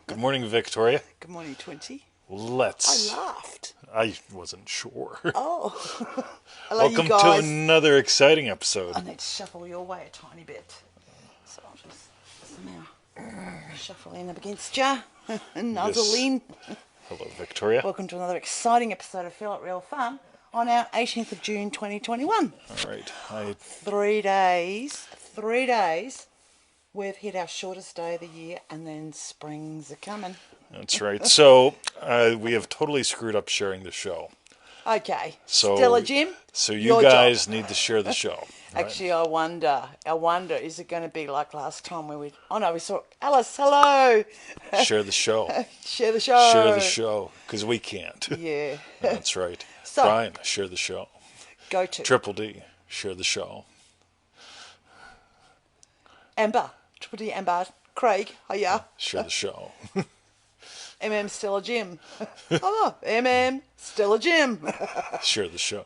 Good morning, Victoria. Good morning, Twenty. I Let's. laughed. I wasn't sure. Oh, hello, you Welcome to guys. another exciting episode. I need to shuffle your way a tiny bit. So I'll just somehow shuffle in up against you and nuzzle This. in. Hello, Victoria. Welcome to another exciting episode of Feel It Real Fun on our 18th of June 2021. All right. 3 days. We've hit our shortest day of the year and then springs are coming. That's right. So we have totally screwed up sharing the show. Okay. So Still a Jim? So you Your guys job. need to share the show. Right? Actually, I wonder, is it going to be like last time where we saw Alice, hello! Share the show. Share the show! Share the show, because we can't. Yeah. That's right. So, Brian, share the show. go to Triple D, share the show. Amber, Triple D Amber, Craig, hiya. Share the show. MM still a Jim. Hello, MM still a Jim. Share the show.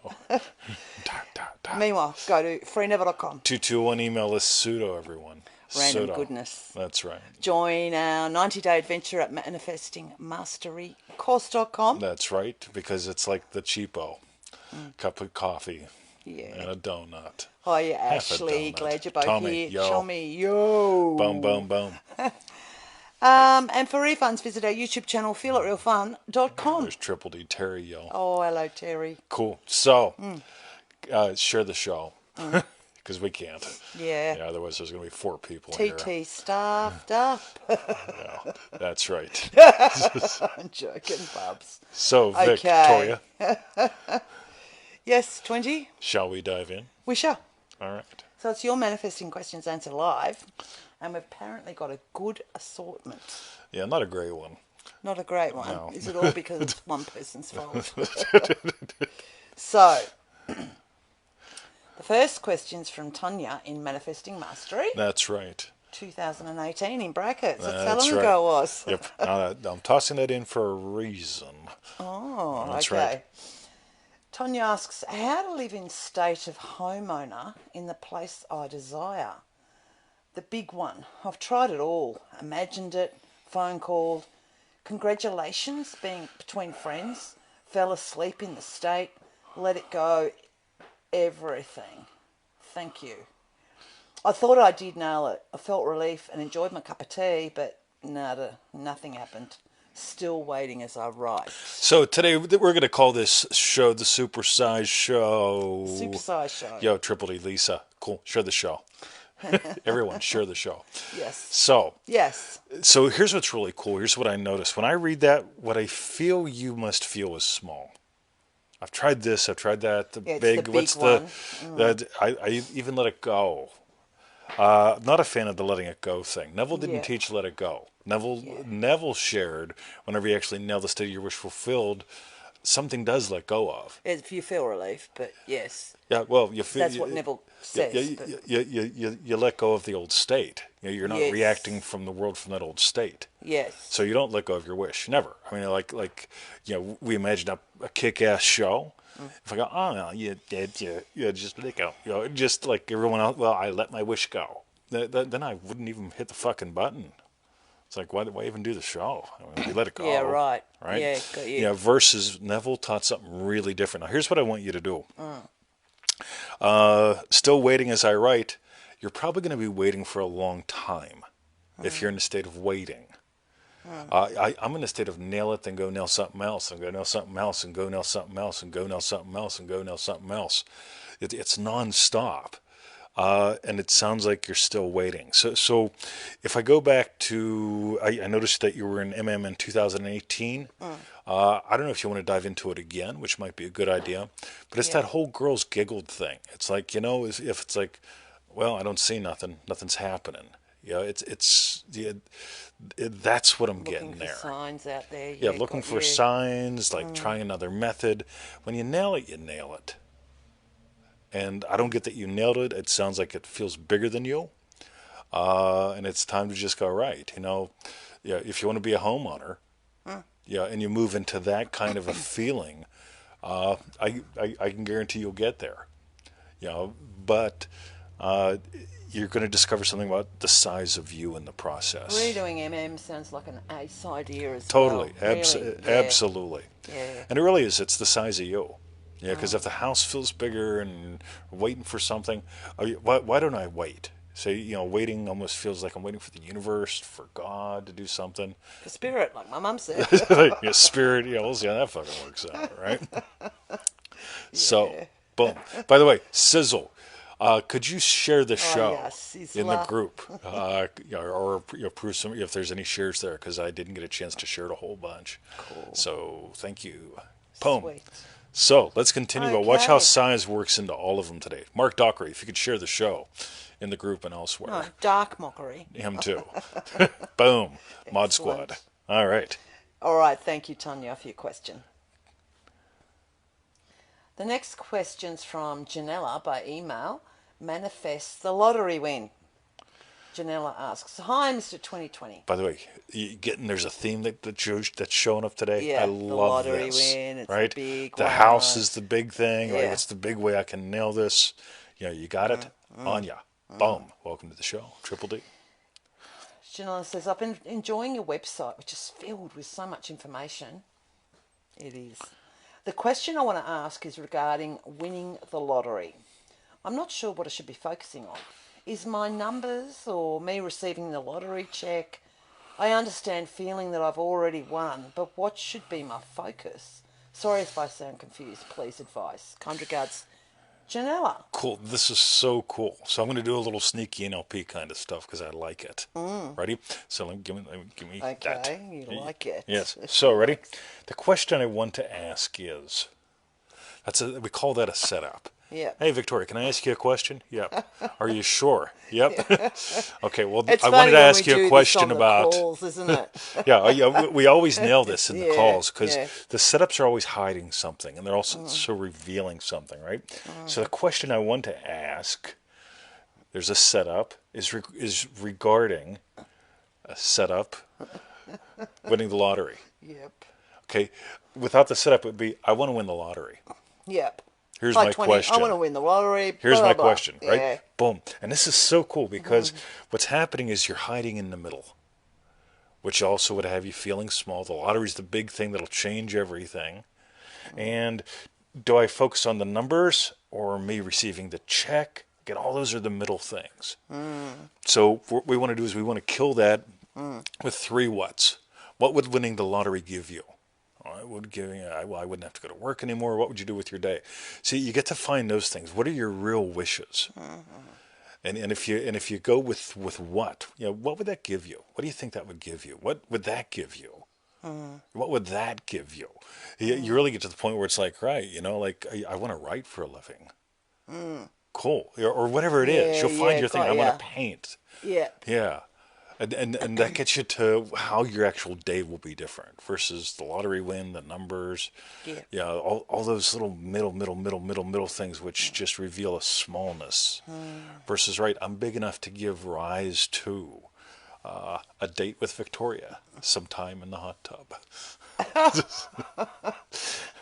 Meanwhile, go to freeneville.com. 221 email us pseudo, everyone. Random Pseudo. goodness. That's right. Join our 90-day adventure at manifestingmasterycourse.com. That's right, because it's like the cheapo. Cup of coffee Yeah. and a donut. Oh, yeah, Half a Ashley, donut. glad you're both Tommy, here. yo. Show me, yo. Boom, boom, boom. And for refunds, visit our YouTube channel, feelitrealfun.com. There's Triple D Terry, yo. Oh, hello, Terry. Cool. So, share the show. Because we can't. Yeah. Otherwise, there's going to be 4 people in here. TT staffed up. Yeah, that's right. I'm joking, Bubs. So, Okay. Victoria, Yes, 20? shall we dive in? We shall. All right. So it's your manifesting questions answered live. And we've apparently got a good assortment. Yeah, not a great one. Not a great one. No. Is it all because it's one person's fault? So, the first question's from Tania in Manifesting Mastery. That's right. 2018 in brackets. That's how That's long right. ago it was. Yep. I'm tossing that in for a reason. Oh, That's okay. right. Tanya asks, how to live in state of homeowner in the place I desire? The big one. I've tried it all. Imagined it, phone called, congratulations, being between friends, fell asleep in the state, let it go, everything. Thank you. I thought I did nail it. I felt relief and enjoyed my cup of tea, but nothing happened. Still waiting as I write. So today we're going to call this show the Supersize Show. Supersize show. Yo, Triple D, Lisa. Cool. Share the show. Everyone, share the show. Yes. So Yes. here's what's really cool. Here's what I noticed. When I read that, what I feel you must feel is small. I've tried this. I've tried that. The Yeah, it's big. the What's big the? I even let it go. Not a fan of the letting it go thing. Neville didn't Yeah. teach let it go. Neville shared whenever you actually nail the state of your wish fulfilled, something does let go of. If you feel relief, but yes. Yeah, well, you feel That's what Neville says. you let go of the old state. You're not Yes. reacting from the world from that old state. Yes. So you don't let go of your wish. Never. I mean, we imagine a kick-ass show. If I go, oh, no, you just let go. Just like everyone else. Well, I let my wish go. Then I wouldn't even hit the fucking button. It's like, why even do the show? I mean, we let it go. Yeah, right. Right? Yeah, got you. Versus Neville taught something really different. Now, here's what I want you to do. Still waiting as I write. You're probably going to be waiting for a long time if you're in a state of waiting. I'm in a state of nail it, then go nail something else, and go nail something else, and go nail something else, and go nail something else, and go nail something else. It's nonstop. And it sounds like you're still waiting. So if I go back to, I noticed that you were in MM in 2018. I don't know if you want to dive into it again, which might be a good idea. But it's that whole girls giggled thing. It's like, if it's like, well, I don't see nothing, nothing's happening. That's what I'm getting Looking for there. signs out there. Yeah, looking for signs, like trying another method. When you nail it, you nail it. And I don't get that you nailed it. It sounds like it feels bigger than you. And it's time to just go right. If you want to be a homeowner, and you move into that kind of a feeling, I can guarantee you'll get there. But you're going to discover something about the size of you in the process. Redoing MM sounds like an ace idea as Totally, well. Really, yeah, absolutely. yeah. And it really is. It's the size of you. Yeah, because if the house feels bigger and waiting for something, why don't I wait? So, waiting almost feels like I'm waiting for the universe, for God to do something. For spirit, like my mum said. Spirit, we'll see how that fucking works out, right? So, Yeah. boom. By the way, Sizzle, could you share the Oh show yes, in the Sizzler. group, or prove some if there's any shares there? Because I didn't get a chance to share it a whole bunch. Cool. So, thank you. Boom. Sweet. So let's continue. But watch how Okay. size works into all of them today. Mark Dockery, if you could share the show in the group and elsewhere. No, dark mockery. Him too. Boom. Mod Excellent. Squad. All right. All right, thank you, Tania, for your question. The next question's from Jenella by email. Manifest the lottery win. Janella asks, "Hi, Mr. 2020. By the way, there's a theme that's showing up today. Yeah, I the love lottery this. win. It's Right? the big The one. house is the big thing. Right? Yeah. What's the big way I can nail this? You got it. Anya. Boom. Welcome to the show. Triple D. Janella says, "I've been enjoying your website, which is filled with so much information." It is. The question I want to ask is regarding winning the lottery. I'm not sure what I should be focusing on. Is my numbers or me receiving the lottery cheque? I understand feeling that I've already won, but what should be my focus? Sorry if I sound confused. Please advise. Kind regards, Jenella. Cool. This is so cool. So I'm going to do a little sneaky NLP kind of stuff because I like it. Ready? So give me that. Okay, you like it. Yes. So ready? The question I want to ask is, we call that a setup. Yeah. Hey, Victoria, can I ask you a question? Yep. Are you sure? Yep. Okay, well, It's I funny wanted to when ask we you do a this question on the about. calls, isn't it? Yeah, we always nail this in the Yeah, calls because yeah. the setups are always hiding something and they're also so revealing something, right? So the question I want to ask, there's a setup, is regarding a setup winning the lottery. Yep. Okay, without the setup, it would be, I want to win the lottery. Yep. Here's Hi, my 20, question. I want to win the lottery. Here's blah, my blah, blah. question, right? Yeah. Boom. And this is so cool because what's happening is you're hiding in the middle, which also would have you feeling small. The lottery's the big thing that'll change everything. And do I focus on the numbers or me receiving the check? Again, all those are the middle things. So what we want to do is we want to kill that with three whats. What would winning the lottery give you? I would give you, well, I wouldn't have to go to work anymore. What would you do with your day? See, you get to find those things. What are your real wishes? And if you go with what, what would that give you? What do you think that would give you? What would that give you? What would that give you? You really get to the point where it's like, right, like I want to write for a living. Cool. Or whatever it is. Yeah, You'll find yeah, your thing. got I want ya. to paint. Yeah. Yeah. And that gets you to how your actual day will be different versus the lottery win, the numbers, Yeah. all those little middle things which just reveal a smallness versus, right, I'm big enough to give rise to a date with Victoria sometime in the hot tub.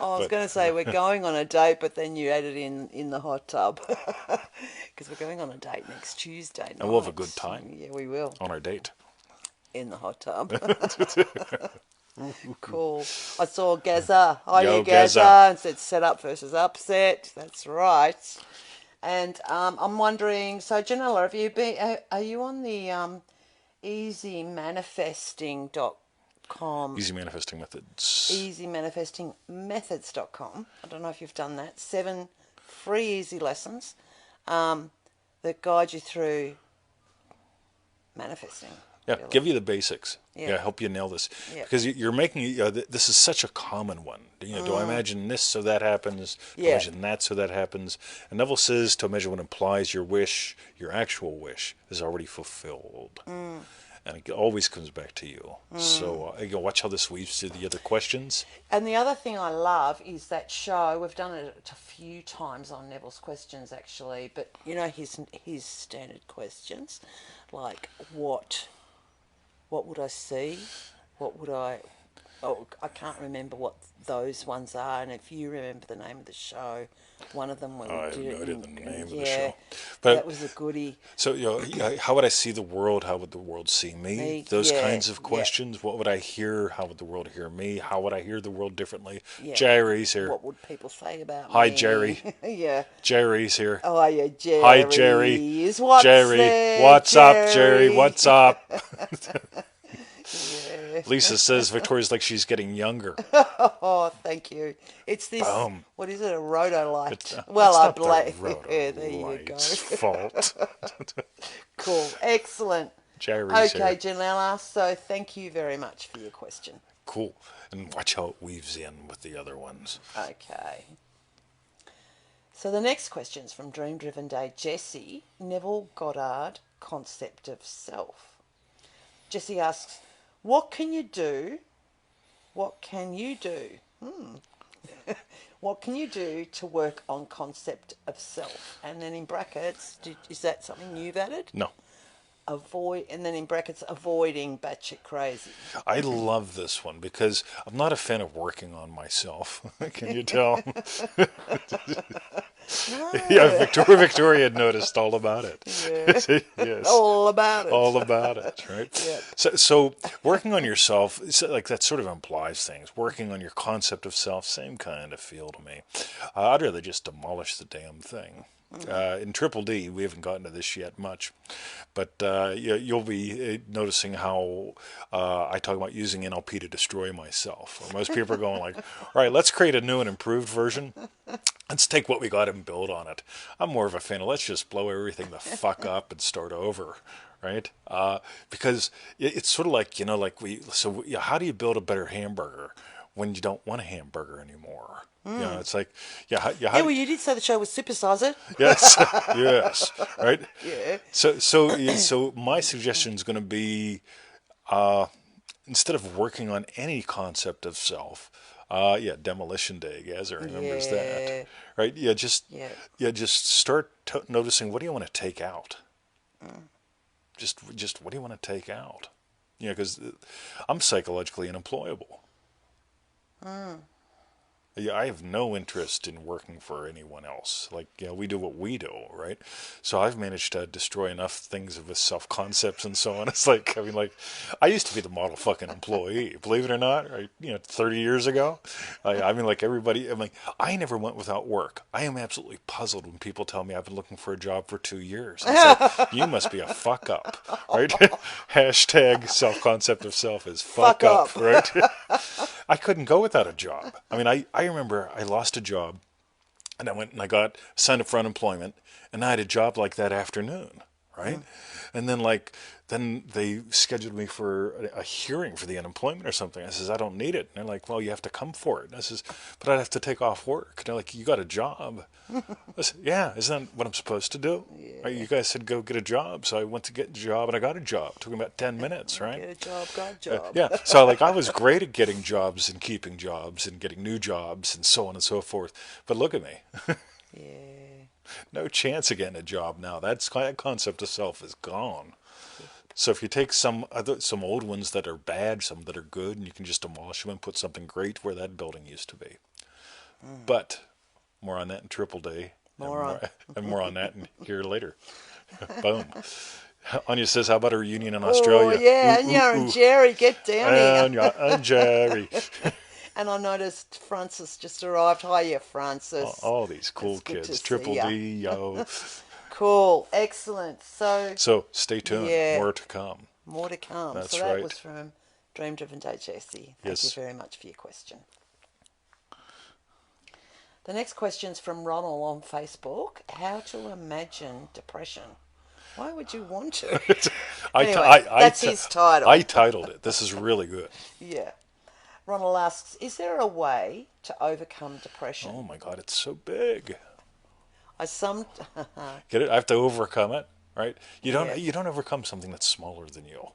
I was going to say we're going on a date, but then you added in the hot tub because we're going on a date next Tuesday night. And we'll have a good time. Yeah, we will. On our date. In the hot tub. Cool. I saw Gaza. Hi, Yo, you Gaza. Gaza. And said set up versus upset. That's right. And I'm wondering, so Jenella, are you on the easymanifesting.com? Easy manifesting methods. easymanifestingmethods.com. I don't know if you've done that. 7 free easy lessons that guide you through manifesting. Yeah, really. give you the basics. Yeah. Help you nail this. Yeah. Because you're making, this is such a common one. Do I imagine this so that happens? Do I Yeah. imagine that so that happens? And Neville says to imagine what implies your wish, your actual wish, is already fulfilled. And it always comes back to you. So watch how this weaves to the other questions. And the other thing I love is that show. We've done it a few times on Neville's questions, actually. But, his standard questions, like what would I see? What would I Oh, I can't remember what those ones are, and if you remember the name of the show, one of them where we I have did no it, idea and, the and name of the yeah, show. that But was a goodie. so, how would I see the world? How would the world see me? Me, Those yeah, kinds of yeah, questions. What would I hear? How would the world hear me? How would I hear the world differently? yeah. Jerry's here. What would people say about Hi, Jerry. me? Yeah. Jerry's here. Oh, yeah, Hi, Jerry. Jerry. What's Jerry. there, What's up, Jerry? Jerry? What's up? Yeah. Lisa says Victoria's like she's getting younger. Oh, thank you. It's this, Boom. what is it, a rhodolite? Well, It's I not the blame. Yeah, there you go. Rhodolite's fault. Cool. Excellent. Jerry's Okay, here. Jenella, so thank you very much for your question. Cool. And watch how it weaves in with the other ones. Okay. So the next question is from Dream Driven Day Jessy, Neville Goddard, Concept of Self. Jessy asks, what can you do? What can you do? What can you do to work on concept of self? And then in brackets, is that something you've added? No. Avoid, and then in brackets, avoiding batshit crazy. I love this one because I'm not a fan of working on myself. Can you tell? No. Yeah, Victoria had noticed all about it. Yeah. Yes. All about it. All about it, right? Yep. So working on yourself, like that sort of implies things. Working on your concept of self, same kind of feel to me. I'd rather just demolish the damn thing. In Triple D, we haven't gotten to this yet much, but you'll be noticing how I talk about using NLP to destroy myself. Or most people are going like, all right, let's create a new and improved version. Let's take what we got and build on it. I'm more of a fan of let's just blow everything the fuck up and start over, right? Because it's sort of like, how do you build a better hamburger when you don't want a hamburger anymore? It's like, Yeah, well, you did say the show was Supersize It. yes, yes, right? Yeah. So my suggestion is going to be, instead of working on any concept of self, Demolition Day, Gazza remembers Yeah. that, right? Just start noticing what do you want to take out. Just what do you want to take out? Because I'm psychologically unemployable. Yeah, I have no interest in working for anyone else. Like, we do what we do, right? So I've managed to destroy enough things with self-concepts and so on. It's like, I used to be the model fucking employee, believe it or not, right? 30 years ago. Like everybody, I never went without work. I am absolutely puzzled when people tell me I've been looking for a job for 2 years. It's like, you must be a fuck up, right? Hashtag self-concept of self is fuck up, right? I couldn't go without a job. I remember I lost a job and I went and I signed up for unemployment and I had a job like that afternoon, right? And then they scheduled me for a hearing for the unemployment or something. I says, I don't need it. And they're like, well, you have to come for it. And I says, but I'd have to take off work. And they're like, you got a job. I said, yeah, isn't that what I'm supposed to do? Yeah. You guys said go get a job. So I went to get a job and I got a job. It took me about 10 minutes, right? Get a job, got a job. Yeah, so I was great at getting jobs and keeping jobs and getting new jobs and so on and so forth. But look at me. Yeah. No chance of getting a job now. That concept of self is gone. So if you take some old ones that are bad, some that are good, and you can just demolish them and put something great where that building used to be. But more on that in Triple D. And more on that here later. Boom. Anya says, how about a reunion in Australia? Oh, yeah, Anya and Jerry, get down here. Anya and Jerry. And I noticed Francis just arrived. Hiya, Francis. All these cool It's good to kids. see Triple ya. D, yo. Cool, excellent. So stay tuned. Yeah. More to come. more to come. That's so that right. was from Dream Driven Day Jessy. Thank Yes. you very much for your question. The next question's from Ronald on Facebook. How to imagine depression. Why would you want to? Anyway, that's his title. I titled it. This is really good. Yeah. Ronald asks, is there a way to overcome depression? Oh my God, it's so big. Get it? I have to overcome it, right? You don't. Yeah. You don't overcome something that's smaller than you.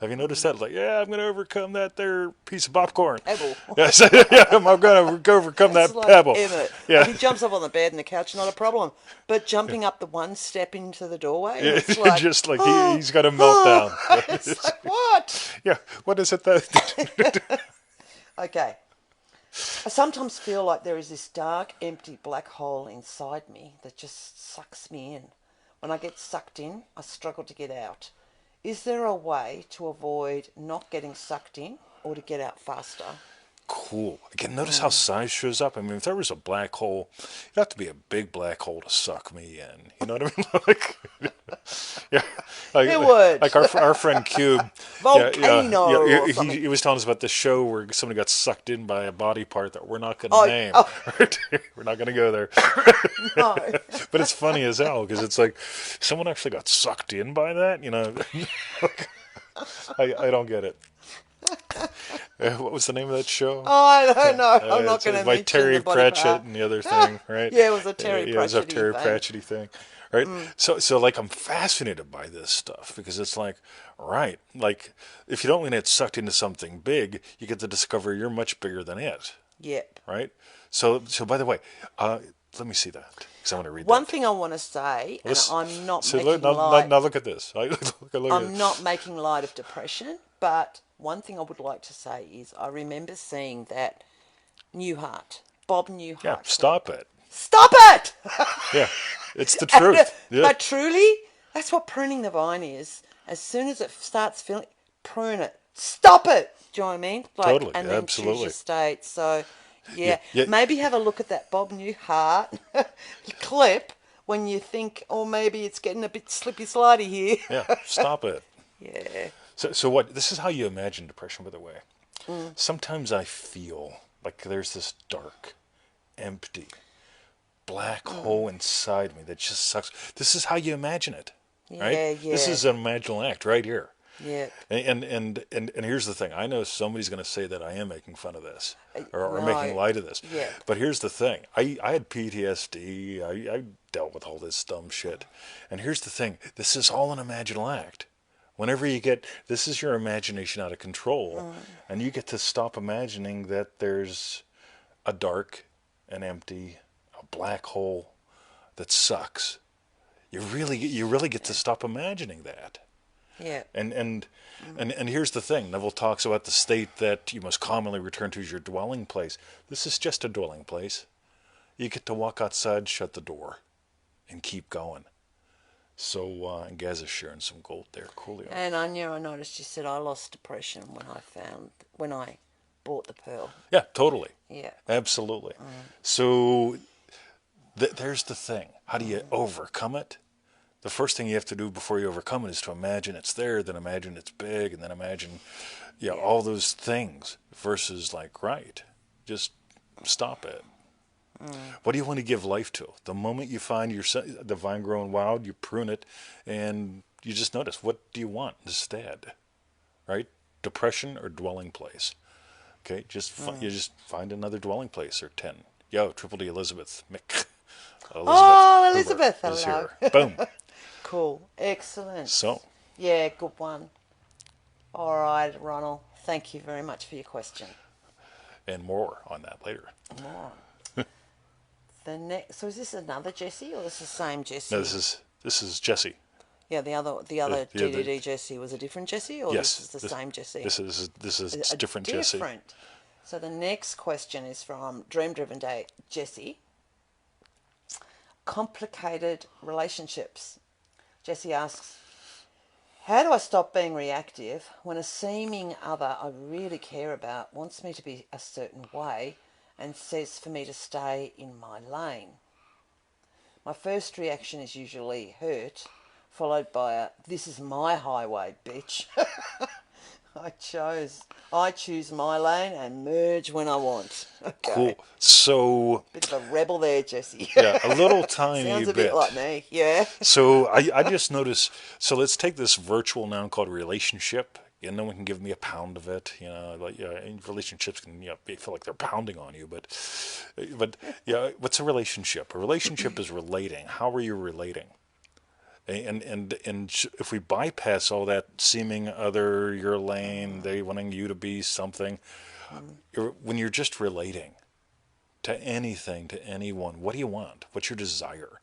Have you noticed that? Like, yeah, I'm going to overcome that there piece of popcorn. Pebble. Yes, yeah, I'm going to overcome that like pebble. Emmett. Yeah. He jumps up on the bed and the couch, not a problem. But jumping up the one step into the doorway, Yeah, it's like, just like he's got a meltdown. It's like, what? Yeah, what is it that? Okay. I sometimes feel like there is this dark, empty black hole inside me that just sucks me in. When I get sucked in, I struggle to get out. Is there a way to avoid not getting sucked in or to get out faster? Cool. Again, notice how size shows up. I mean, if there was a black hole, it'd have to be a big black hole to suck me in. You know what I mean? Like, yeah, It would. like our friend Cube. Volcano or something. He was telling us about the show where somebody got sucked in by a body part that we're not going to Oh, name. oh Right? We're not going to go there. no. But it's funny as hell because it's like someone actually got sucked in by that. You know, I don't get it. What was the name of that show? Oh, I don't know. I'm not It's going to by mention Terry the body Pratchett part. and the other thing, right? Yeah, it was a Terry Yeah, it was a Pratchett Terry thing. Pratchett thing, right? So like I'm fascinated by this stuff because it's like, right, like if you don't want to get sucked into something big, you get to discover you're much bigger than it, Yep. right? So by the way, let me see that because I want to read One that. thing I want to say, and I'm not So making now, light. now look at this. Look at I'm it. not making light of depression, but one thing I would like to say is I remember seeing that Bob Newhart. Yeah, clip. stop it. Stop it! Yeah, it's the And, truth. Yeah. But truly, that's what pruning the vine is. As soon as it starts feeling, prune it. Stop it! Do you know what I mean? Like, Totally, and then absolutely. choose your state. So, Yeah, yeah, yeah. maybe have a look at that Bob Newhart clip when you think, oh, maybe it's getting a bit slippy slidey here. Yeah, stop it. Yeah. So what? This is how you imagine depression, by the way. Sometimes I feel like there's this dark, empty, black hole inside me that just sucks. This is how you imagine it, right? Yeah, This yeah. is an imaginal act right here. Yeah. And here's the thing. I know somebody's going to say that I am making fun of this or No, making light of this. yeah. But here's the thing. I had PTSD. I dealt with all this dumb shit. And here's the thing. This is all an imaginal act. Whenever you get, this is your imagination out of control. And you get to stop imagining that there's a dark, an empty, a black hole that sucks. You really get to stop imagining that. Yeah. And here's the thing. Neville talks about the state that you must commonly return to as your dwelling place. This is just a dwelling place. You get to walk outside, shut the door, and keep going. So, and Gaz is sharing some gold there. Coolio. And Anya, I noticed you said I lost depression when I bought the pearl. Yeah, totally. Yeah. Absolutely. So, there's the thing. How do you overcome it? The first thing you have to do before you overcome it is to imagine it's there, then imagine it's big, and then imagine, all those things versus like, right, just stop it. What do you want to give life to? The moment you find the vine growing wild, you prune it, and you just notice, what do you want instead, right? Depression or dwelling place? Okay, you just find another dwelling place or 10. Yo, Triple D Elizabeth, Mick. Oh, Hoover Elizabeth, is hello. here. Boom. Cool. Excellent. So, Yeah, good one. All right, Ronald. Thank you very much for your question. and more on that later. More. So is this another Jessy or is this the same Jessy? No, this is Jessy. Yeah, the other DDD Jessy was a different Jessy, or Yes, this is the same Jessy? This is different Jessy. Different. So the next question is from Dream Driven Day Jessy. Complicated relationships. Jessy asks, how do I stop being reactive when a seeming other I really care about wants me to be a certain way and says for me to stay in my lane? My first reaction is usually hurt, followed by a, this is my highway, bitch. I choose my lane and merge when I want. Okay. Cool. So, Bit of a rebel there, Jessy. yeah, a little tiny Sounds a bit. bit like me, yeah. So I just noticed. So let's take this virtual noun called relationship. Yeah, no one can give me a pound of it. Like relationships can feel like they're pounding on you. But what's a relationship? A relationship is relating. How are you relating? And if we bypass all that seeming other, your lane, they wanting you to be something, when you're just relating to anything, to anyone, what do you want? What's your desire?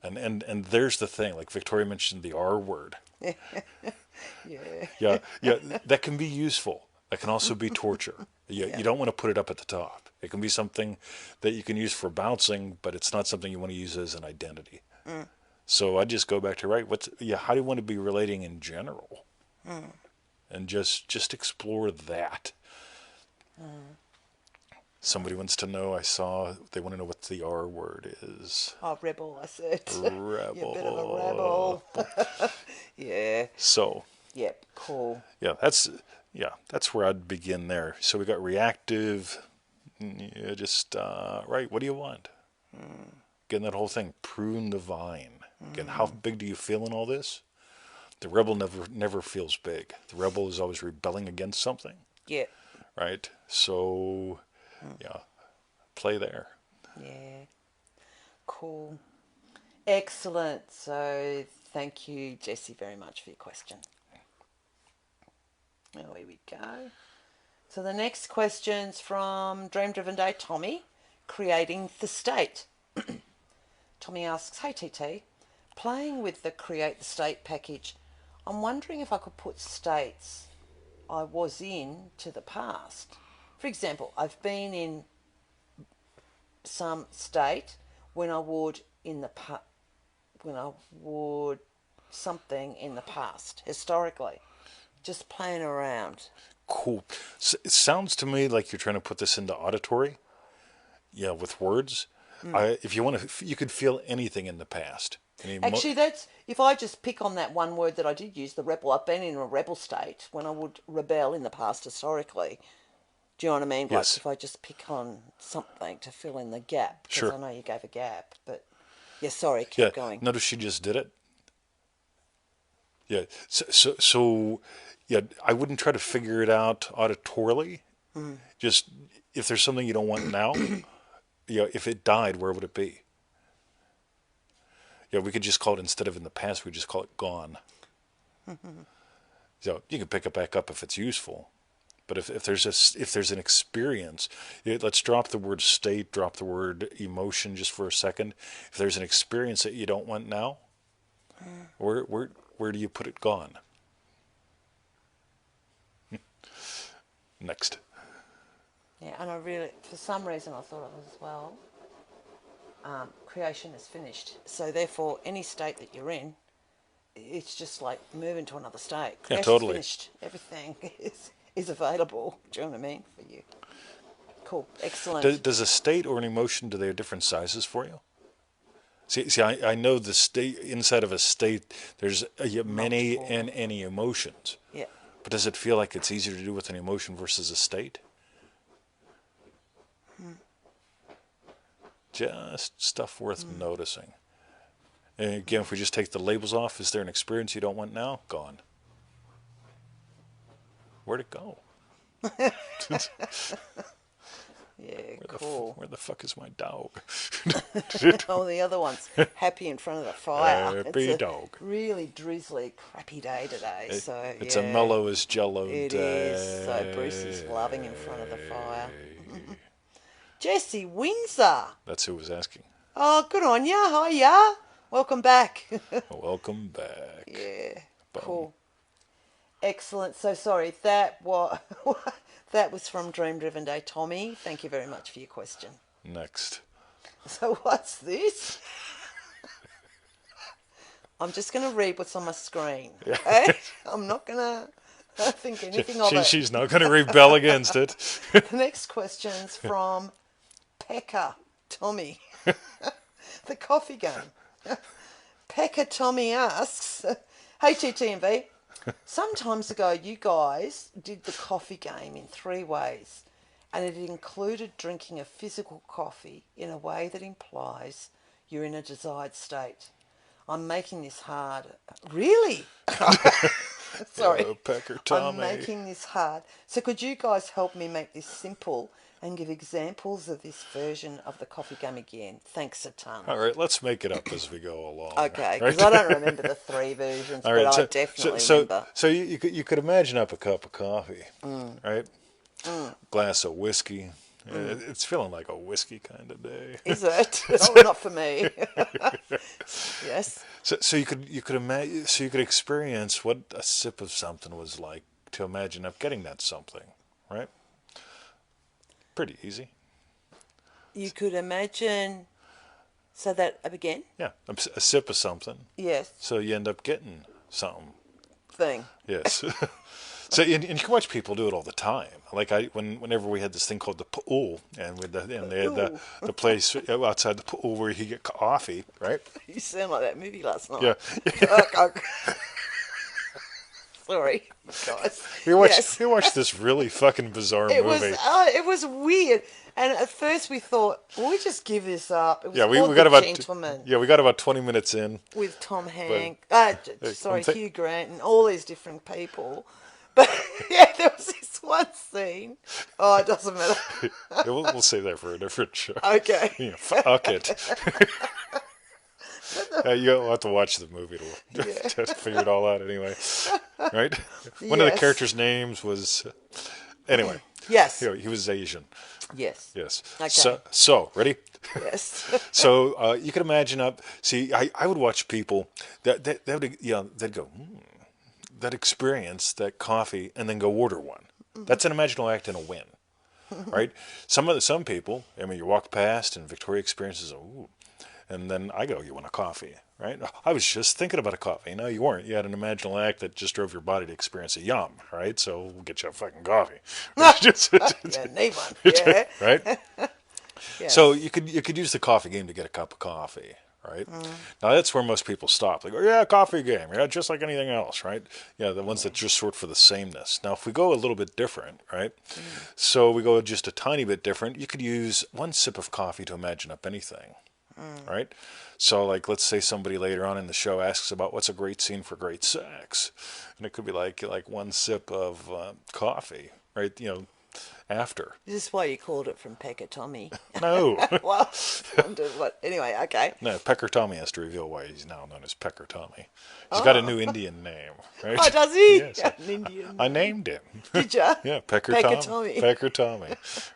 And there's the thing, like Victoria mentioned the R word. Yeah. Yeah, that can be useful. It can also be torture. You don't want to put it up at the top. It can be something that you can use for bouncing, but it's not something you want to use as an identity. So I just go back to how do you want to be relating in general? And just explore that. Somebody wants to know, they want to know what the R word is. Oh, rebel, I said. Rebel. You're a bit of a rebel. Yeah. So. Yep, cool. That's where I'd begin there. So we got reactive. Right, what do you want? Again, that whole thing, prune the vine. Again, how big do you feel in all this? The rebel never feels big. The rebel is always rebelling against something. Yeah. Right? So, play there. Yeah. Cool. Excellent. So thank you, Jessy, very much for your question. Here we go. So the next question's from Dream Driven Day Tommy, creating the state. Tommy asks, hey TT, playing with the Create the State package, I'm wondering if I could put states I was in to the past. For example, I've been in some state when I would something in the past, historically. Just playing around. Cool. So it sounds to me like you're trying to put this into auditory. Yeah, with words. If you want to, you could feel anything in the past. Actually, that's if I just pick on that one word that I did use, the rebel. I've been in a rebel state when I would rebel in the past historically. Do you know what I mean? Yes. Like if I just pick on something to fill in the gap. Because Sure. I know you gave a gap, but sorry, keep going. Notice she just did it. Yeah. So I wouldn't try to figure it out auditorily. Just if there's something you don't want now, if it died, where would it be? We could just call it, instead of in the past, we just call it gone. So you can pick it back up if it's useful. But if there's an experience, let's drop the word state, drop the word emotion just for a second. If there's an experience that you don't want now, where do you put it gone? Next. Yeah, and I really, for some reason, I thought of it as well. Creation is finished, so therefore, any state that you're in, it's just like moving to another state. Creation's Totally. finished. Everything is available. Do you know what I mean for you? Cool, excellent. Does a state or an emotion, do they have different sizes for you? See, I know the state, inside of a state, there's many and any emotions. Yeah. But does it feel like it's easier to do with an emotion versus a state? Just stuff worth noticing. And again, if we just take the labels off, is there an experience you don't want now? Gone. Where'd it go? Yeah, cool. Where the fuck is my dog? Oh, the other one's happy in front of the fire. Happy it's a dog. Really drizzly, crappy day today. It's a mellow as jello day. It is. So Brucey's loving in front of the fire. Jessy Windsor. That's who was asking. Oh, good on ya. Hiya. Welcome back. Welcome back. Yeah. Boom. Cool. Excellent. So sorry, that was from Dream Driven Day Tommy. Thank you very much for your question. Next. So what's this? I'm just going to read what's on my screen. Okay? I'm not going to think anything of it. She's not going to rebel against it. The next question's from Pekka Tommy. The coffee game. Pekka Tommy asks, hey TTMV, some times ago you guys did the coffee game in 3 ways, and it included drinking a physical coffee in a way that implies you're in a desired state. I'm making this hard. Really? Sorry. Pecker Tommy. I'm making this hard. So could you guys help me make this simple and give examples of this version of the coffee game again? Thanks a ton. All right, let's make it up as we go along. Okay, because I don't remember the 3 versions, but I definitely remember. So you could imagine up a cup of coffee, right? Glass of whiskey. It's feeling like a whiskey kind of day. Is it? Oh, not for me. Yes. So you could imagine. So you could experience what a sip of something was like to imagine up getting that something. right? Pretty easy. You could imagine. So that again. Yeah, a sip of something. Yes. So you end up getting something. Thing. Yes. So and you can watch people do it all the time. Like whenever we had this thing called the pool, and they had Ooh. the place outside the pool where you could get coffee, right? You sound like that movie last night. Yeah. Sorry, guys. We watched Yes. we watched this really fucking bizarre It movie. was weird, and at first we thought, well, we just give this up. It was Yeah, we called got The about Gentleman we got about 20 minutes in. with Tom Hanks. I'm Sorry, thi- Hugh Grant, and all these different people. But yeah, there was this one scene. Oh, it doesn't matter. Yeah, we'll save that for a different show. Okay. Yeah, fuck it. You'll have to watch the movie to figure it all out anyway, right? One of the Yes. characters' names was anyway. Yes. He was Asian. Yes. Yes. Okay. So ready? Yes. So you can imagine I would watch people that would they'd go that experience that coffee and then go order one. That's an imaginal act and a win, right? Some people, I mean, you walk past and Victoria experiences ooh, and then I go, you want a coffee, right? I was just thinking about a coffee. No, you weren't. You had an imaginal act that just drove your body to experience a yum, right? So we'll get you a fucking coffee. Yeah, need one. Yeah. Right? Yes. So you could use the coffee game to get a cup of coffee, right? Now that's where most people stop. They go, yeah, coffee game, yeah, just like anything else, right? Yeah, the ones that just sort for the sameness. Now if we go a little bit different, right? So we go just a tiny bit different. You could use one sip of coffee to imagine up anything, right? So like let's say somebody later on in the show asks about what's a great scene for great sex, and it could be like one sip of coffee, right? After. This is why you called it from Pecker Tommy. No. Well, wonder what. Anyway, okay. No, Pecker Tommy has to reveal why he's now known as Pecker Tommy. He's got a new Indian name, right? Oh, does he? Yes. An Indian. I named him. Did ya? Yeah, Pecker Tommy. Pecker Tommy.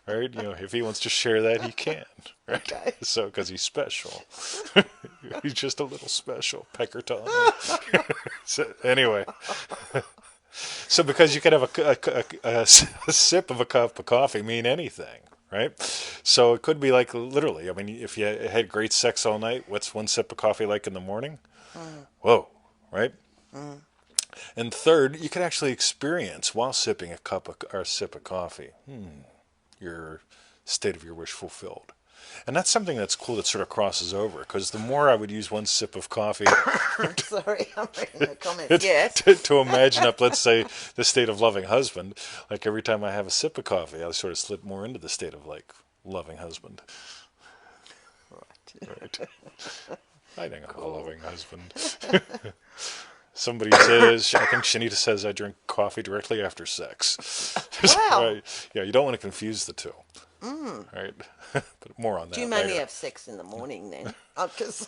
Right? If he wants to share that, he can. Right? Okay. So, because he's special. He's just a little special, Pecker Tommy. So, anyway. So because you could have a sip of a cup of coffee mean anything, right? So it could be like literally, I mean, if you had great sex all night, what's one sip of coffee like in the morning? Whoa, right? And third, you could actually experience while sipping a sip of coffee, your state of your wish fulfilled. And that's something that's cool that sort of crosses over, because the more I would use one sip of coffee Sorry, I'm reading the comments. Yes. to imagine up, let's say, the state of loving husband, like every time I have a sip of coffee, I sort of slip more into the state of like loving husband. Right. I think I'm a loving husband. Somebody says, I think Shanita says I drink coffee directly after sex. Wow. Right. Yeah, you don't want to confuse the two. Right. But more on that Do you mainly later. have sex in the morning then? Because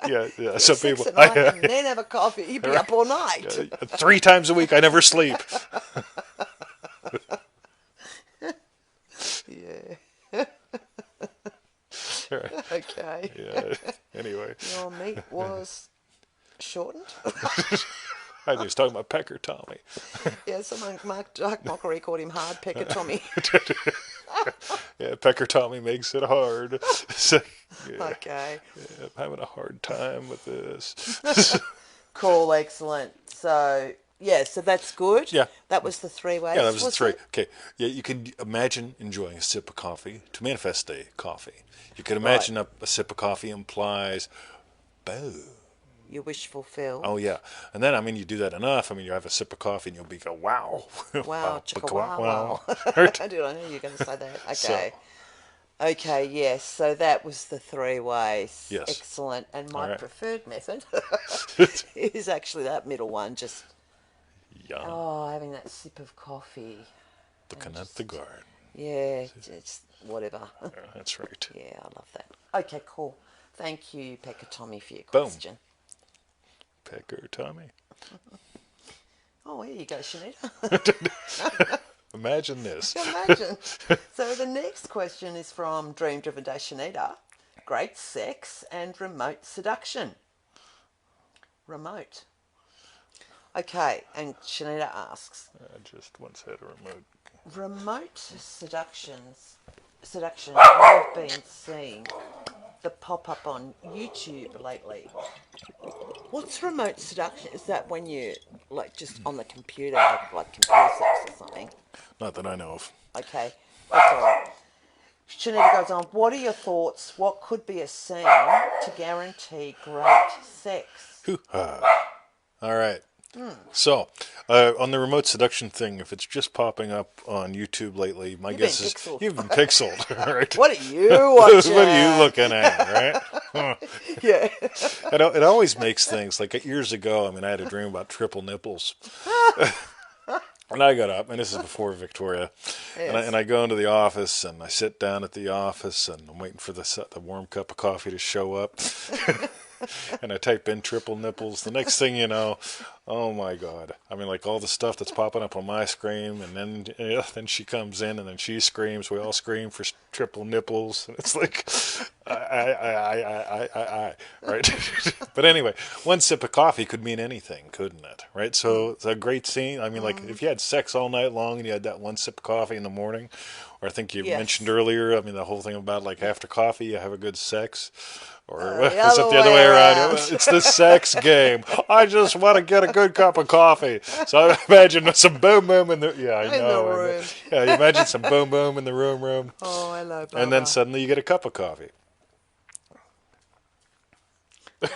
Yeah. Some people. sex at night and then have a coffee. You'd be up all night. 3 times a week, I never sleep. Yeah. Right. Okay. Yeah. Anyway, Your meat was shortened. I think he's talking about Pecker Tommy. Yeah, someone, Dark Mockery called him Hard Pecker Tommy. Yeah, Pecker Tommy makes it hard. So, yeah, Okay. I'm having a hard time with this. Cool, excellent. So, yeah, so that's good. Yeah. That was the 3 ways. Yeah, that was the 3. it? Okay. Yeah, you can imagine enjoying a sip of coffee to manifest a coffee. You can imagine a sip of coffee implies, boom. Your wish fulfilled. Oh yeah, and then I mean you do that enough. I mean you have a sip of coffee and you'll be go wow, Wow, chicka wow, wow. I knew you were going to say that. Okay. Okay, yes. So that was the 3 ways. Yes. Excellent. And my right. preferred method is actually that middle one. Just having that sip of coffee. Looking at the garden. Yeah, just whatever. Yeah, that's right. Yeah, I love that. Okay, cool. Thank you, Pecker Tommy, for your Boom. question. Pecker Tommy. Oh, here you go, Shanita. Imagine this. Imagine. So the next question is from Dream Driven Day Shanita. Great sex and remote seduction. Remote. Okay, and Shanita asks. I just once had a remote Remote seduction I've been seeing the pop up on YouTube lately. What's remote seduction? Is that when you like just on the computer, like computer sex or something? Not that I know of. Okay, that's all right. Shanita goes on. What are your thoughts? What could be a scene to guarantee great sex? Hoo-ha. All right. So, on the remote seduction thing, if it's just popping up on YouTube lately, my guess is you've been pixeled, right? What are you watching? What are you looking at, right? Yeah. It always makes things like years ago. I mean, I had a dream about triple nipples, and I got up, and this is before Victoria, Yes. and I go into the office, and I sit down at the office, and I'm waiting for the warm cup of coffee to show up. And I type in triple nipples. The next thing you know, oh my God! I mean, like all the stuff that's popping up on my screen, and then she comes in, and then she screams. We all scream for triple nipples, and it's like, right? But anyway, one sip of coffee could mean anything, couldn't it? Right? So it's a great scene. I mean, like if you had sex all night long and you had that one sip of coffee in the morning, or I think you mentioned earlier. I mean, the whole thing about like after coffee you have a good sex. Or is it the other way around? It's the sex game. I just want to get a good cup of coffee. So I imagine some boom boom in the I know. In the room. Yeah, you imagine some boom boom in the room. Oh, hello, Barbara. And then suddenly you get a cup of coffee.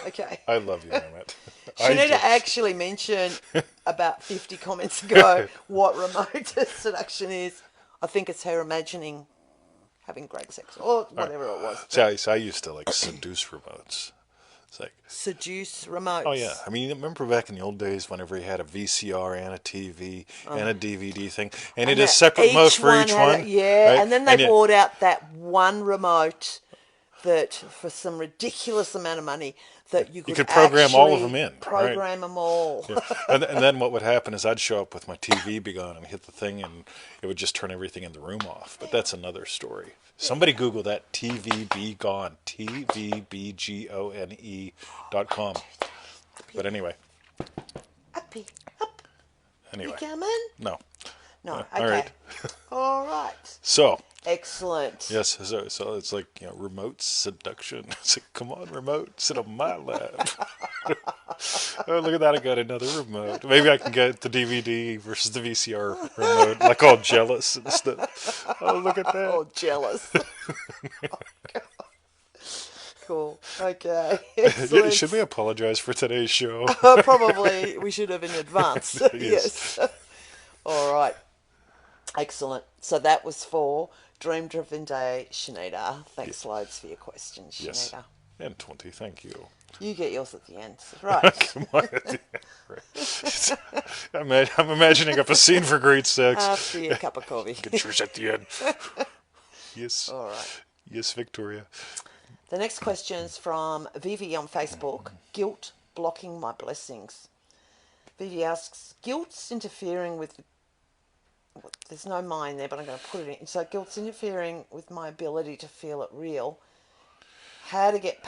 Okay. I love you, Emmett. Shanita actually mentioned about 50 comments ago what remote seduction is. I think it's her imagining having great sex or whatever it was. So I used to like seduce remotes. It's like seduce remotes. Oh yeah, I mean, remember back in the old days whenever you had a VCR and a TV and a DVD thing, and it is separate modes for each one. Yeah, right? and then they brought out that one remote that for some ridiculous amount of money that you could program all of them in. Program them all. Yeah. And then what would happen is I'd show up with my TV be gone and hit the thing and it would just turn everything in the room off. But that's another story. Somebody Google that, TV be gone, TVBGONE.com. But anyway. Up. Anyway. You coming? No. No. Okay. All right. All right. So. Excellent. Yes, so it's like remote seduction. It's like, come on, remote, sit on my lap. Oh, look at that! I got another remote. Maybe I can get the DVD versus the VCR remote, like all jealous and stuff. Oh, look at that! Oh, jealous. Cool. Okay. Excellent. Should we apologize for today's show? Probably we should have in advance. Yes. All right. Excellent. So that was for Dream Driven Day, Shanita. Thanks loads for your questions, Shanita. Yes. And 20, thank you. You get yours at the end. Right. Come on. Right. I'm imagining up a scene for great sex. After your cup of coffee. Get yours at the end. Yes. All right. Yes, Victoria. The next question is from Vivi on Facebook. Guilt blocking my blessings. Vivi asks, guilt's interfering with... There's no mine there, but I'm going to put it in. So guilt's interfering with my ability to feel it real. How to get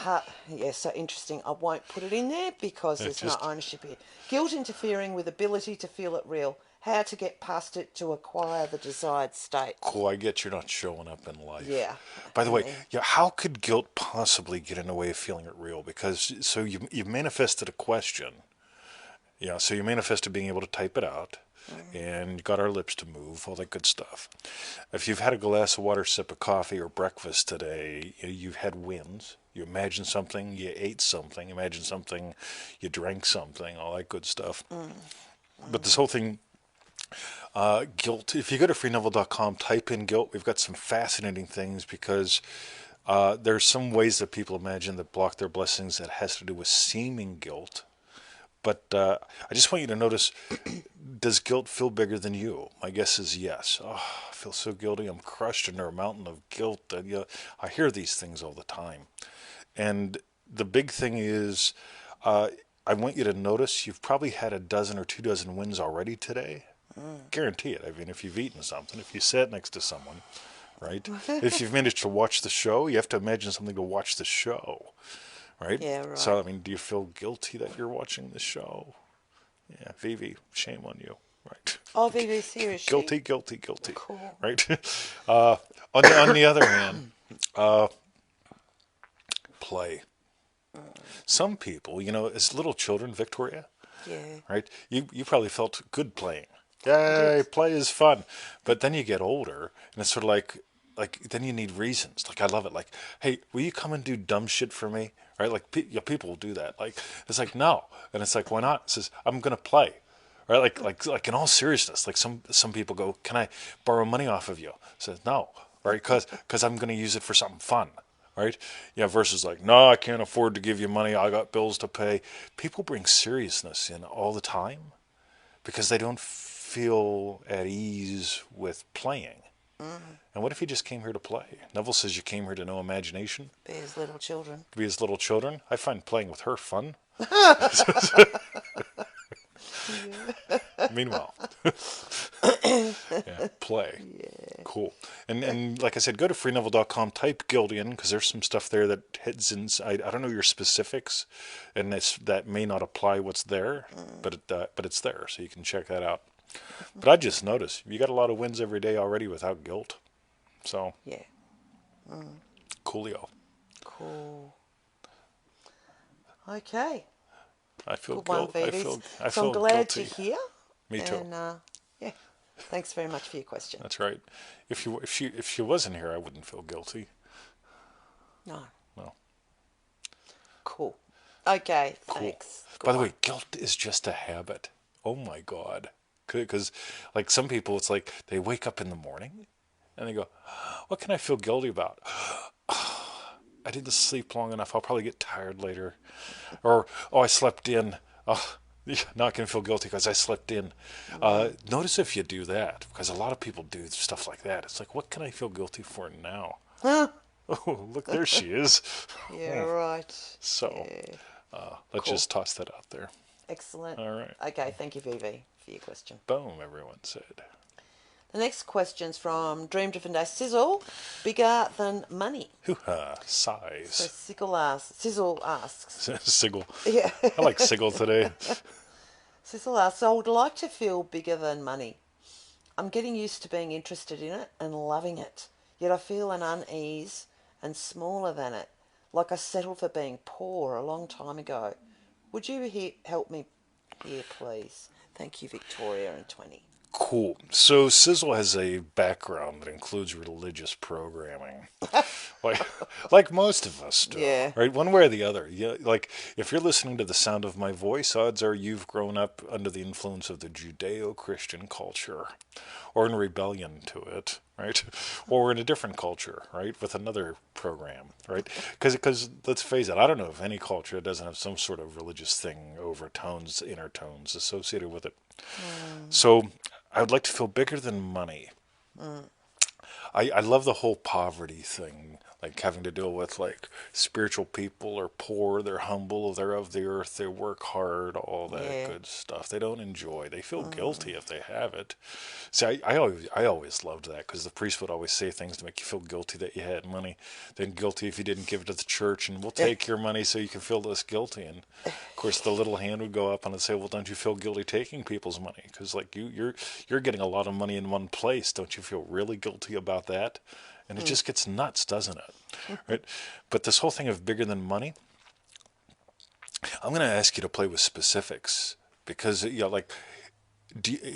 so interesting. I won't put it in there because there's no ownership here. Guilt interfering with ability to feel it real. How to get past it to acquire the desired state. Cool, I get you're not showing up in life. Yeah. By the way, how could guilt possibly get in the way of feeling it real? Because so you've manifested a question. Yeah, so you manifested being able to type it out. And you got our lips to move, all that good stuff. If you've had a glass of water, sip of coffee, or breakfast today, you've had wins. You imagine something, you ate something, imagine something, you drank something, all that good stuff. But this whole thing, guilt, if you go to freeneville.com, type in guilt, we've got some fascinating things because there's some ways that people imagine that block their blessings that has to do with seeming guilt. But I just want you to notice, does guilt feel bigger than you? My guess is yes. Oh, I feel so guilty. I'm crushed under a mountain of guilt. I hear these things all the time. And the big thing is, I want you to notice you've probably had a dozen or 2 dozen wins already today. Guarantee it. I mean, if you've eaten something, if you sat next to someone, right? If you've managed to watch the show, you have to imagine something to watch the show. Right? Yeah, right. So, I mean, do you feel guilty that you're watching the show? Yeah, Vivi, shame on you. right? Oh, VV, seriously? Guilty, guilty, guilty, Cool. right? Uh, on the other hand, play. Some people, as little children, Victoria, Yeah. right? You probably felt good playing. I did. Yay, play is fun. But then you get older, and it's sort of like then you need reasons. Like I love it. Like, hey, will you come and do dumb shit for me? Right? Like people will do that. Like it's like no, and it's like why not? It says I'm gonna play. Right? Like in all seriousness, like some people go, can I borrow money off of you? Says no, right? Because I'm gonna use it for something fun. Right? Yeah, versus like, no, I can't afford to give you money. I got bills to pay. People bring seriousness in all the time because they don't feel at ease with playing. And what if you just came here to play? Neville says you came here to know imagination, Be as little children. be as little children. I find playing with her fun. Meanwhile, yeah, play. Yeah. Cool. And like I said, go to freeneville.com, type guild in, because there's some stuff there that heads inside. I don't know your specifics, and that may not apply what's there, but it's there, so you can check that out. But I just noticed you got a lot of wins every day already without guilt. So, Yeah. coolio. Cool. Okay. I feel Good one, guilt. I Vivis. feel I So I'm feel glad guilty. you're here. Me too. And yeah, thanks very much for your question. That's right. If she wasn't here, I wouldn't feel guilty. No. No. Cool. Okay, Cool. thanks. By Good the one. way, guilt is just a habit. Oh my God. Because, like some people, it's like they wake up in the morning and they go, "What can I feel guilty about? I didn't sleep long enough. I'll probably get tired later." Or, "Oh, I slept in. Oh, now I can feel guilty because I slept in." Notice if you do that, because a lot of people do stuff like that. It's like, what can I feel guilty for now? Huh? Oh, look, there she is. Yeah, right. So, Yeah. let's Cool. just toss that out there. Excellent. All right. Okay, thank you, Vivi, for your question. Boom, everyone said. The next question's from Dream Different Day. Sizzle, bigger than money. Hoo-ha, So size. Sizzle asks. Sigil. Yeah. I like Sigil today. Sizzle asks, I would like to feel bigger than money. I'm getting used to being interested in it and loving it. Yet I feel an unease and smaller than it, like I settled for being poor a long time ago. Would you help me here, please? Thank you, Victoria and 20. Cool. So Sizzle has a background that includes religious programming, like like most of us do, Yeah. right? One way or the other. Yeah, like if you're listening to the sound of my voice, odds are you've grown up under the influence of the Judeo-Christian culture, or in rebellion to it, right? Or in a different culture, right, with another program, right? Because let's face it, I don't know of any culture that doesn't have some sort of religious thing, overtones, inner tones associated with it. So I would like to feel bigger than money. I love the whole poverty thing, like having to deal with like spiritual people are poor, they're humble, they're of the earth, they work hard, all that Yeah. good stuff. They don't enjoy. They feel guilty if they have it. See, I always loved that because the priest would always say things to make you feel guilty that you had money, then guilty if you didn't give it to the church, and we'll take your money so you can feel less guilty. And of course, the little hand would go up and it'd say, "Well, don't you feel guilty taking people's money? Because like you're getting a lot of money in one place. Don't you feel really guilty about that?" And it just gets nuts, doesn't it? Right? But this whole thing of bigger than money, I'm going to ask you to play with specifics because like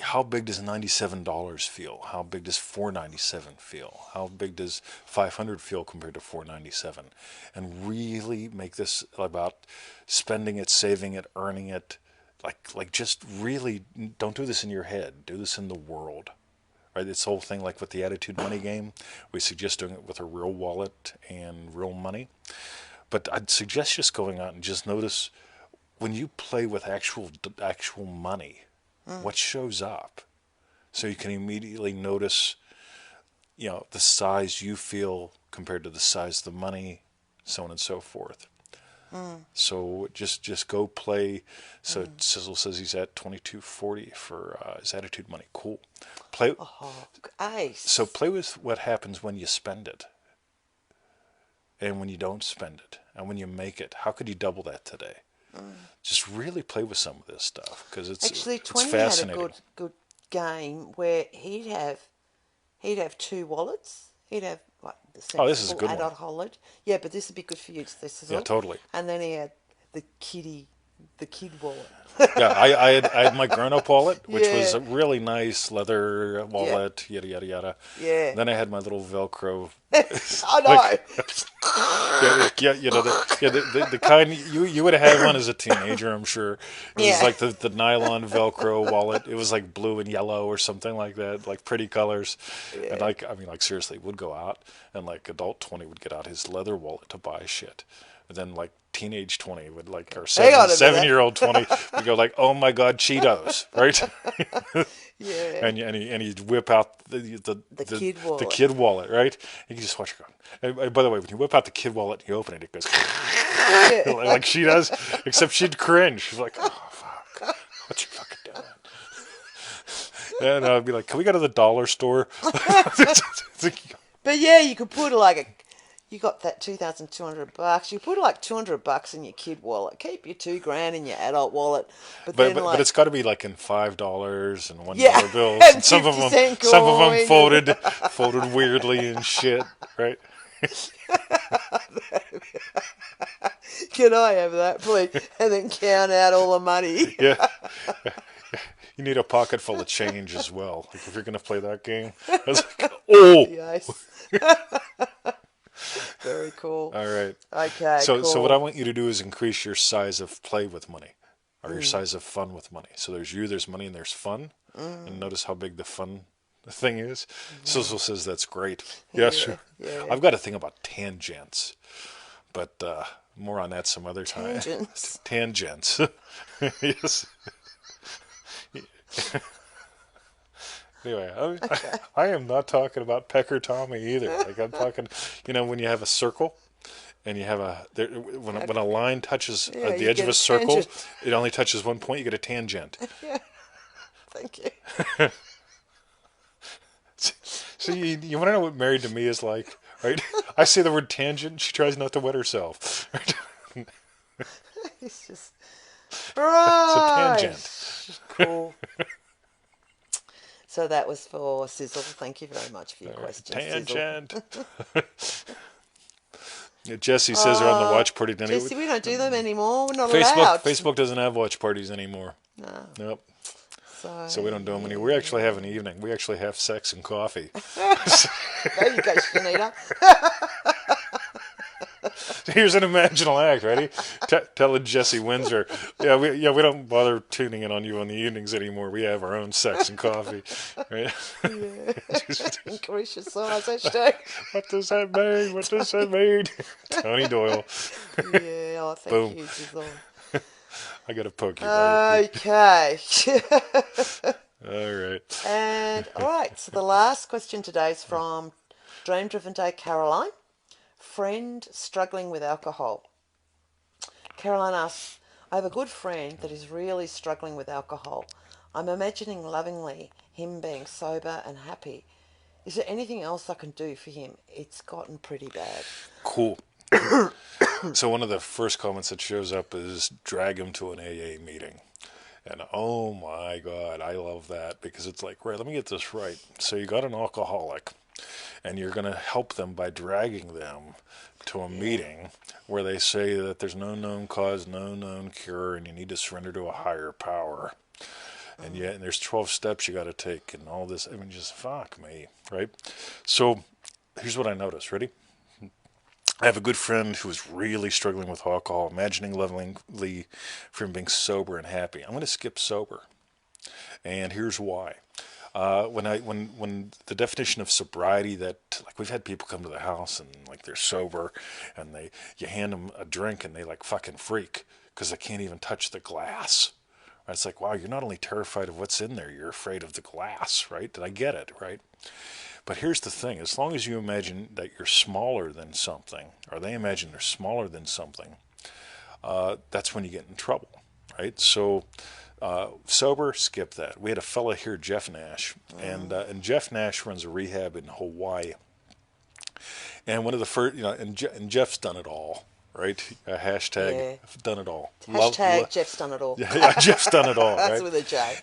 how big does $97 feel? How big does $497 feel? How big does 500 feel compared to 497? And really make this about spending it, saving it, earning it. Like just really don't do this in your head. Do this in the world. Right? This whole thing, like with the attitude money game, we suggest doing it with a real wallet and real money. But I'd suggest just going out and just notice when you play with actual money, what shows up, so you can immediately notice, the size you feel compared to the size of the money, so on and so forth. So just go play. So Sizzle says he's at 2240 for his attitude money. Cool. Play. Oh, ace. So play with what happens when you spend it, and when you don't spend it, and when you make it. How could you double that today? Just really play with some of this stuff because it's Actually, it's 20 had a fascinating. good game where he'd have two wallets. He'd have like the Oh, this is a sensible good one. adult wallet. Yeah, but this would be good for you. This is Yeah, all. totally. And then he had the kid wallet. Yeah, I had my grown-up wallet, which was Yeah, a really nice leather yeah, wallet, yada yada yada. yeah. Then I had my little Velcro, I like know. yeah, the kind you would have had one as a teenager, I'm sure. It was Yeah, like the nylon Velcro wallet. It was like blue and yellow or something like that, like pretty colors. And yeah. like I mean, like seriously, would go out and like adult 20 would get out his leather wallet to buy shit. And then like teenage 20 would like or Hang on a seven minute. year old 20 would go like, oh my god, Cheetos, right? Yeah. And he'd whip out The kid the wallet. kid wallet, right? You can just watch it go. And by the way, when you whip out the kid wallet and you open it, it goes Yeah. like she does, except she'd cringe. She's like, oh fuck, what you fucking doing? And I'd be like, can we go to the dollar store? But yeah, you could put you got that $2,200. You put like $200 in your kid wallet. Keep your $2,000 in your adult wallet. But then but it's got to be like in $5 and $1 yeah, bills, and and 50-cent some of them coins. folded weirdly and shit, right? Can I have that, please? And then count out all the money. Yeah. You need a pocket full of change as well. Like if you're gonna play that game. I was like, oh. Yes. Very cool. All right. Okay. So cool. what I want you to do is increase your size of play with money, or your size of fun with money. So there's money, and there's fun. And notice how big the fun thing is. Sizzle says that's great. Yes. Yeah. I've got a thing about tangents, but more on that some other time. Tangents. Tangents. Yes. Anyway, I am not talking about Pecker Tommy either. Like I'm talking, when you have a circle and you have when a line touches Yeah, the you edge of get a a circle, tangent. it only touches one point. You get a tangent. Yeah. Thank you. So you want to know what married to me is like, right? I say the word tangent. She tries not to wet herself. Right? It's just It's a right. tangent. Cool. So that was for Sizzle. Thank you very much for your question, Sizzle. Tangent. Yeah, Jessy says they're on the watch party. Jessy, we don't do them anymore. We're not Facebook allowed. Facebook doesn't have watch parties anymore. No. Nope. So So we don't do them anymore. We actually have an evening. We actually have sex and coffee. there you go, Shanita. Here's an imaginal act. Ready? Telling Jessy Windsor, we don't bother tuning in on you on the evenings anymore. We have our own sex and coffee. Right? Increase your size, hashtag. What does that mean? What does that mean? Tony Doyle. Yeah, oh, thank Boom. you, Sizzle. I got to poke you, buddy. Okay. All right. And all right, so the last question today is from Dream Driven Day Caroline. Friend struggling with alcohol. Caroline asks, I have a good friend that is really struggling with alcohol. I'm imagining lovingly him being sober and happy. Is there anything else I can do for him? It's gotten pretty bad. Cool. So one of the first comments that shows up is drag him to an AA meeting. And oh my God, I love that because it's like, right, let me get this right. So you got an alcoholic and you're going to help them by dragging them to a meeting where they say that there's no known cause, no known cure, and you need to surrender to a higher power. And yet, and there's 12 steps you got to take and all this. I mean, just fuck me, right? So here's what I noticed. Ready? I have a good friend who is really struggling with alcohol, imagining lovingly for him being sober and happy. I'm going to skip sober. And here's why. When the definition of sobriety, that like we've had people come to the house and like they're sober and you hand them a drink and they like fucking freak because they can't even touch the glass. Right? It's like, wow, you're not only terrified of what's in there, you're afraid of the glass, right? Did I get it, right? But here's the thing, as long as you imagine that you're smaller than something, or they imagine they're smaller than something, that's when you get in trouble, right? So sober, skip that. We had a fella here, Jeff Nash, and Jeff Nash runs a rehab in Hawaii. And one of the first, and Jeff's done it all, right? Hashtag done it all. Hashtag Jeff's done it all. Yeah, Jeff's done it all, That's right? with a J.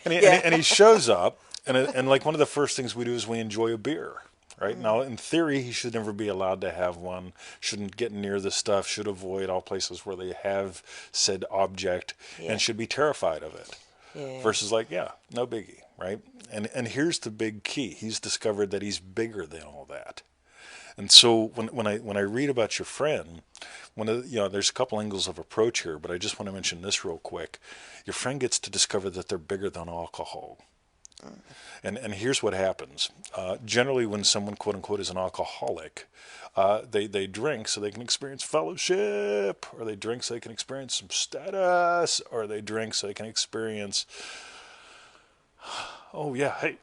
And he shows up, And like one of the first things we do is we enjoy a beer. Right now, in theory, he should never be allowed to have one. Shouldn't get near the stuff. Should avoid all places where they have said object, Yeah. and should be terrified of it. Yeah. Versus like, yeah, no biggie, right? And here's the big key. He's discovered that he's bigger than all that. And so when I read about your friend, there's a couple angles of approach here, but I just want to mention this real quick. Your friend gets to discover that they're bigger than alcohol. And here's what happens. Generally, when someone, quote unquote, is an alcoholic, they drink so they can experience fellowship, or they drink so they can experience some status, or they drink so they can experience, oh, yeah, hey,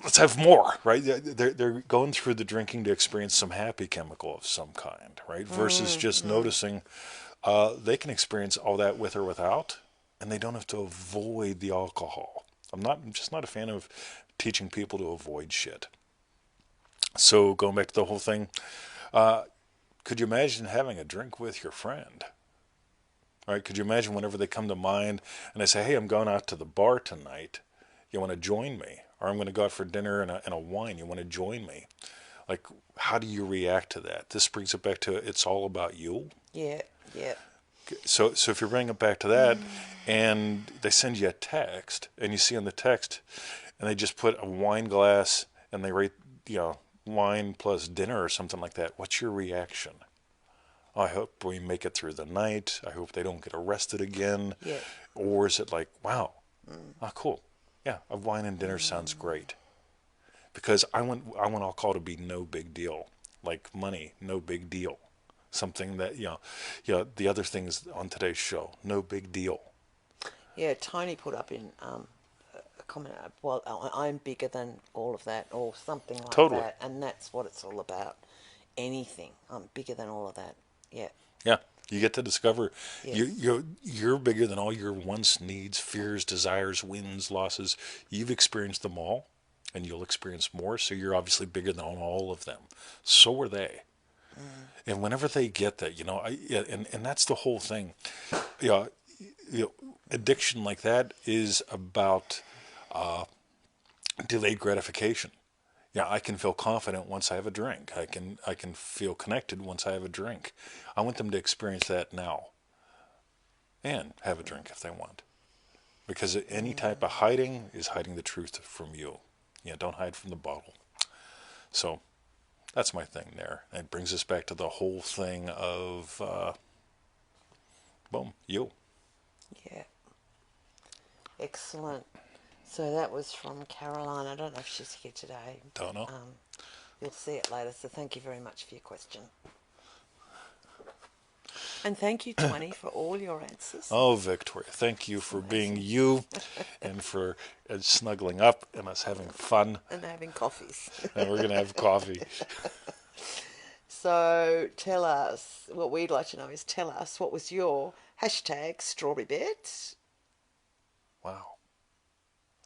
let's have more, right? They're going through the drinking to experience some happy chemical of some kind, right? Versus just noticing they can experience all that with or without, and they don't have to avoid the alcohol. I'm just not a fan of teaching people to avoid shit. So going back to the whole thing, could you imagine having a drink with your friend? Right? Could you imagine whenever they come to mind and they say, hey, I'm going out to the bar tonight. You want to join me? Or I'm going to go out for dinner and a wine. You want to join me? Like, how do you react to that? This brings it back to it's all about you. Yeah. Yeah. So if you bring it back to that, and they send you a text, and you see on the text, and they just put a wine glass, and they rate, wine plus dinner or something like that, what's your reaction? Oh, I hope we make it through the night. I hope they don't get arrested again. Yeah. Or is it like, wow, cool. Yeah, a wine and dinner sounds great. Because I want alcohol to be no big deal. Like money, no big deal. Something that, the other things on today's show, no big deal. Yeah, Tony put up in a comment, well, I'm bigger than all of that, or something like Totally. that, and that's what it's all about. Anything, I'm bigger than all of that. Yeah. Yeah, you get to discover Yes. you're bigger than all your wants, needs, fears, desires, wins, losses. You've experienced them all, and you'll experience more, so you're obviously bigger than all of them. So are they. And whenever they get that, and that's the whole thing. Addiction like that is about delayed gratification. Yeah, I can feel confident once I have a drink. I can feel connected once I have a drink. I want them to experience that now, and have a drink if they want. Because any type of hiding is hiding the truth from you. Don't hide from the bottle. So that's my thing there. And it brings us back to the whole thing of, boom, you. Yeah. Excellent. So that was from Caroline. I don't know if she's here today. Don't know. You'll see it later. So thank you very much for your question. And thank you, Tony, for all your answers. Oh, Victoria, thank you for being you and for snuggling up and us having fun. And having coffees. And we're going to have coffee. So tell us, what we'd like to know is tell us, what was your hashtag strawberry bet? Wow.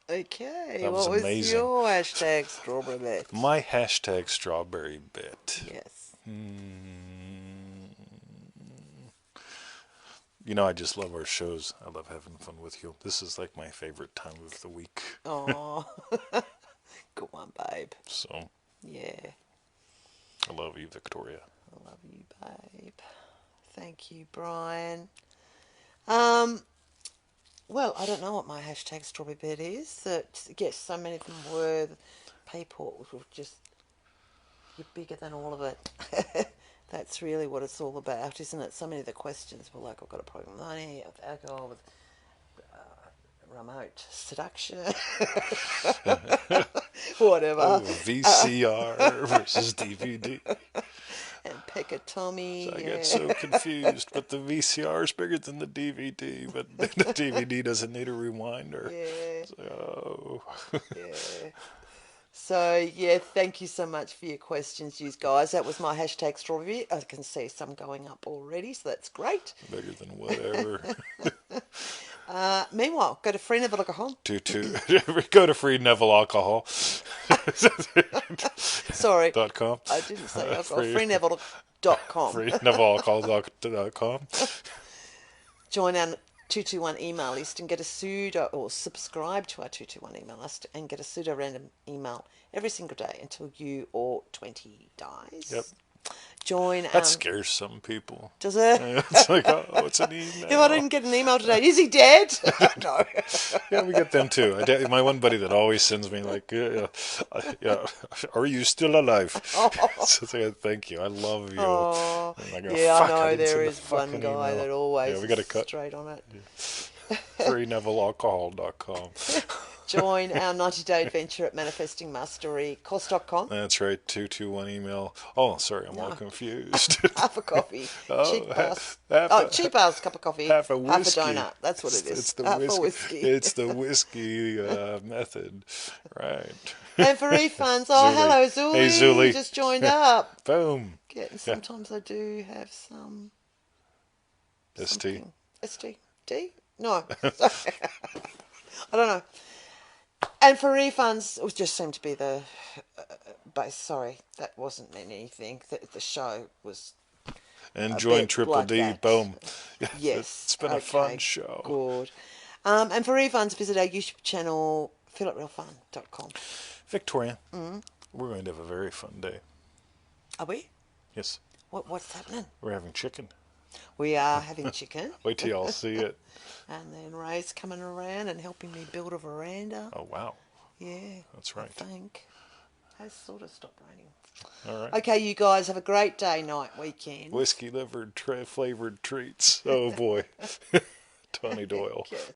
Okay, That was what amazing. was your hashtag strawberry bet? My hashtag strawberry bet. Yes. I just love our shows. I love having fun with you. This is like my favorite time of the week. Oh, good one, babe. So, Yeah, I love you, Victoria. I love you, babe. Thank you, Brian. Well, I don't know what my hashtag strawberry bet is. Yes, so many of them were people who just, you're bigger than all of it. That's really what it's all about, isn't it? So many of the questions were like, I've got a problem with money, with alcohol, with remote seduction, whatever. Oh, VCR versus DVD. And Pekatomi. So I get so confused, but the VCR is bigger than the DVD, but the DVD doesn't need a rewinder. Yeah. So, Yeah. So, yeah, thank you so much for your questions, you guys. That was my hashtag strawberry. I can see some going up already, so that's great. bigger than whatever. Meanwhile, go to freeneville.com. Go to Free Neville Alcohol. Sorry, .com. I didn't say alcohol. Freeneville.com. FreeNevilleAlcohol.com. Join our 221 email list and get a pseudo, or subscribe to our 221 email list and get a pseudo random email every single day until you or 20 dies. Yep. Join. That scares some people. Does it? It's like, oh, it's an email. If I didn't get an email today, is he dead? No. Yeah, we get them too. My one buddy that always sends me like, yeah, are you still alive? So I say, thank you. I love you. Oh, I go, yeah, I fuck, know didn't there send the is one fucking guy email. that always Yeah, we got to is cut. straight on it. FreeNevilleAlcohol.com. Join our 90-day adventure at manifestingmasterycourse.com. That's right. 221 email. Oh, sorry, I'm all confused. Half a coffee, cheap ass. Cheap ass cup of coffee, half a whiskey. half a donut. That's what it is. It's the half whiskey. a whiskey. It's the whiskey method, right? And for refunds, oh, hello, Zuli. Hey, Zuli. You just joined up. Boom. Yeah, and sometimes I do have some. ST. ST? D? No. Sorry. I don't know. And for refunds, it just seemed to be the base. Sorry, that wasn't meant anything. The show was. And join Triple like D. that. Boom. Yes. It's been a fun show. Good. And for refunds, visit our YouTube channel, feelitrealfun.com. Victoria, we're going to have a very fun day. Are we? Yes. What's happening? We're having chicken. We are having chicken. Wait till y'all see it. And then Ray's coming around and helping me build a veranda. Oh, wow. Yeah. That's right. I think. It has sort of stopped raining. All right. Okay, you guys have a great day, night, weekend. Whiskey flavored treats. Oh, boy. Tony Doyle. Yes.